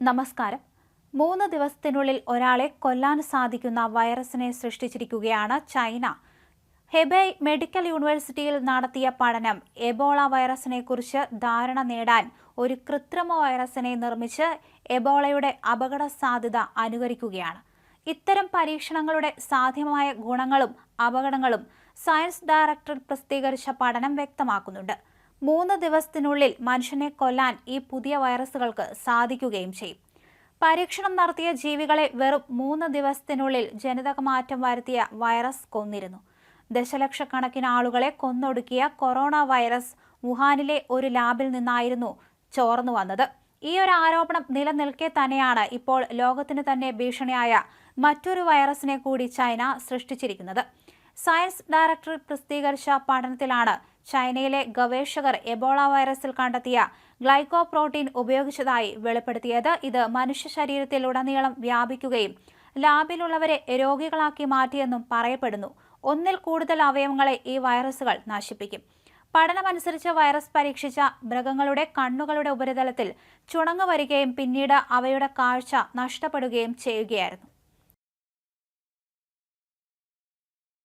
നമസ്കാരം. 3 ദിവസത്തിനുള്ളിൽ ഒരാളെ കൊല്ലാൻ സാധിക്കുന്ന വൈറസിനെ സൃഷ്ടിച്ചിരിക്കുകയാണ് ചൈന. ഹെബൈ മെഡിക്കൽ യൂണിവേഴ്സിറ്റിയിൽ നടത്തിയ പഠനം എബോള വൈറസിനെക്കുറിച്ച് ധാരണ നേടാൻ ഒരു കൃത്രിമ വൈറസിനെ നിർമ്മിച്ച് എബോളയുടെ അപകട സാധ്യത അനുകരിക്കുകയാണ്. ഇത്തരം പരീക്ഷണങ്ങളുടെ സാധ്യമായ ഗുണങ്ങളും അപകടങ്ങളും സയൻസ് ഡയറക്ടറേറ്റ് പ്രസിദ്ധീകരിച്ച പഠനം വ്യക്തമാക്കുന്നുണ്ട്. 3 ദിവസത്തിനുള്ളിൽ മനുഷ്യനെ കൊല്ലാൻ ഈ പുതിയ വൈറസുകൾക്ക് സാധിക്കുകയും ചെയ്യും. പരീക്ഷണം നടത്തിയ ജീവികളെ വെറും 3 ദിവസത്തിനുള്ളിൽ ജനിതകമാറ്റം വരുത്തിയ വൈറസ് കൊന്നിരുന്നു. ദശലക്ഷക്കണക്കിന് ആളുകളെ കൊന്നൊടുക്കിയ കൊറോണ വൈറസ് വുഹാനിലെ ഒരു ലാബിൽ നിന്നായിരുന്നു ചോർന്നു വന്നത്. ഈ ഒരു ആരോപണം നിലനിൽക്കെ തന്നെയാണ് ഇപ്പോൾ ലോകത്തിന് തന്നെ ഭീഷണിയായ മറ്റൊരു വൈറസിനെ കൂടി ചൈന സൃഷ്ടിച്ചിരിക്കുന്നത്. സയൻസ് ഡയറക്ടറേറ്റ് പ്രസിദ്ധീകരിച്ച പഠനത്തിലാണ് ചൈനയിലെ ഗവേഷകർ എബോള വൈറസിൽ കണ്ടെത്തിയ ഗ്ലൈക്കോപ്രോട്ടീൻ ഉപയോഗിച്ചതായി വെളിപ്പെടുത്തിയത്. ഇത് മനുഷ്യ ശരീരത്തിലുടനീളം വ്യാപിക്കുകയും ലാബിലുള്ളവരെ രോഗികളാക്കി മാറ്റിയെന്നും പറയപ്പെടുന്നു. 1ൽ കൂടുതൽ അവയവങ്ങളെ ഈ വൈറസുകൾ നശിപ്പിക്കും. പഠനമനുസരിച്ച് വൈറസ് പരീക്ഷിച്ച മൃഗങ്ങളുടെ കണ്ണുകളുടെ ഉപരിതലത്തിൽ ചുണങ്ങ് വരികയും പിന്നീട് അവയുടെ കാഴ്ച നഷ്ടപ്പെടുകയും ചെയ്യുകയായിരുന്നു.